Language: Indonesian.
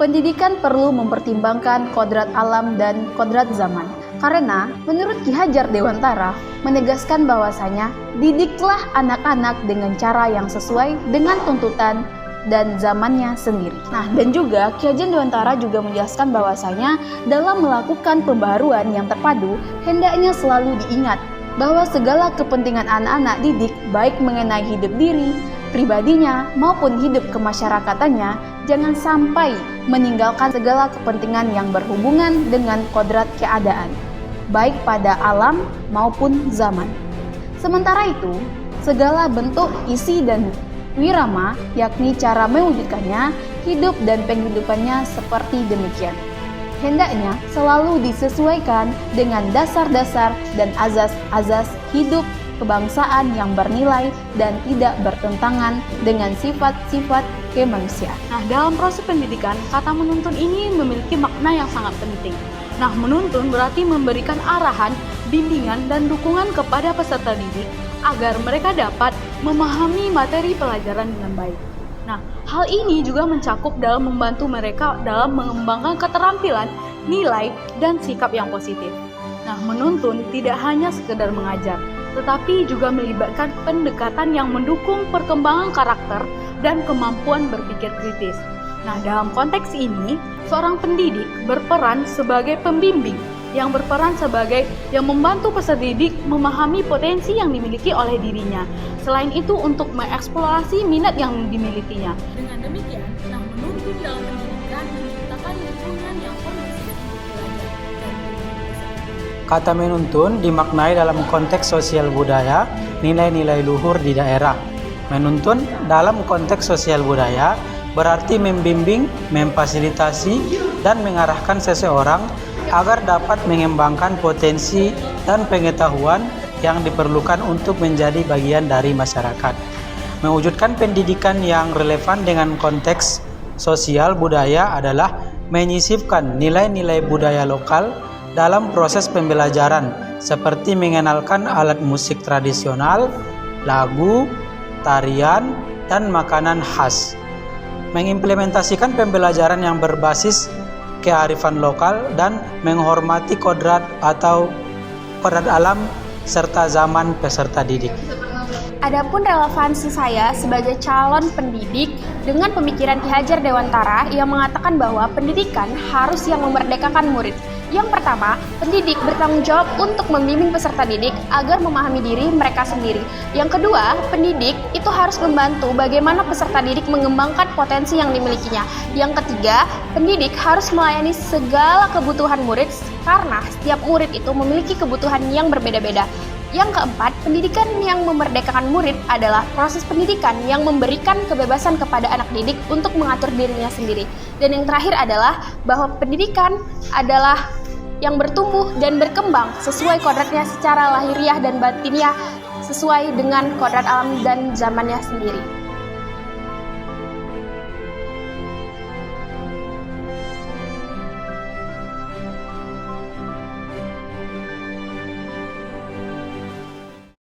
pendidikan perlu mempertimbangkan kodrat alam dan kodrat zaman. Karena menurut Ki Hajar Dewantara menegaskan bahwasanya didiklah anak-anak dengan cara yang sesuai dengan tuntutan dan zamannya sendiri. Nah, dan juga Ki Hajar Dewantara juga menjelaskan bahwasanya dalam melakukan pembaharuan yang terpadu, hendaknya selalu diingat bahwa segala kepentingan anak-anak didik baik mengenai hidup diri, pribadinya maupun hidup kemasyarakatannya jangan sampai meninggalkan segala kepentingan yang berhubungan dengan kodrat keadaan, baik pada alam maupun zaman. Sementara itu, segala bentuk isi dan wirama, yakni cara mewujudkannya, hidup dan penghidupannya seperti demikian. Hendaknya selalu disesuaikan dengan dasar-dasar dan azas-azas hidup kebangsaan yang bernilai dan tidak bertentangan dengan sifat-sifat kemanusiaan. Nah, dalam proses pendidikan, kata menuntun ini memiliki makna yang sangat penting. Nah, menuntun berarti memberikan arahan, bimbingan, dan dukungan kepada peserta didik agar mereka dapat memahami materi pelajaran dengan baik. Nah, hal ini juga mencakup dalam membantu mereka dalam mengembangkan keterampilan, nilai, dan sikap yang positif. Nah, menuntun tidak hanya sekedar mengajar, tetapi juga melibatkan pendekatan yang mendukung perkembangan karakter dan kemampuan berpikir kritis. Nah, dalam konteks ini, seorang pendidik berperan sebagai pembimbing yang berperan sebagai yang membantu peserta didik memahami potensi yang dimiliki oleh dirinya. Selain itu, untuk mengeksplorasi minat yang dimilikinya. Dengan demikian, menuntun dalam pendidikan menciptakan lingkungan yang kondusif untuk belajar dan berkembang. Kata menuntun dimaknai dalam konteks sosial budaya, nilai-nilai luhur di daerah. Menuntun dalam konteks sosial budaya berarti membimbing, memfasilitasi, dan mengarahkan seseorang agar dapat mengembangkan potensi dan pengetahuan yang diperlukan untuk menjadi bagian dari masyarakat. Mewujudkan pendidikan yang relevan dengan konteks sosial budaya adalah menyisipkan nilai-nilai budaya lokal dalam proses pembelajaran, seperti mengenalkan alat musik tradisional, lagu, tarian, dan makanan khas. Mengimplementasikan pembelajaran yang berbasis kearifan lokal dan menghormati kodrat atau kodrat alam serta zaman peserta didik. Adapun relevansi saya sebagai calon pendidik dengan pemikiran Ki Hajar Dewantara yang mengatakan bahwa pendidikan harus yang memerdekakan murid. Yang pertama, pendidik bertanggung jawab untuk membimbing peserta didik agar memahami diri mereka sendiri. Yang kedua, pendidik itu harus membantu bagaimana peserta didik mengembangkan potensi yang dimilikinya. Yang ketiga, pendidik harus melayani segala kebutuhan murid karena setiap murid itu memiliki kebutuhan yang berbeda-beda. Yang keempat, pendidikan yang memerdekakan murid adalah proses pendidikan yang memberikan kebebasan kepada anak didik untuk mengatur dirinya sendiri. Dan yang terakhir adalah bahwa pendidikan adalah yang bertumbuh dan berkembang sesuai kodratnya secara lahiriah dan batiniah sesuai dengan kodrat alam dan zamannya sendiri.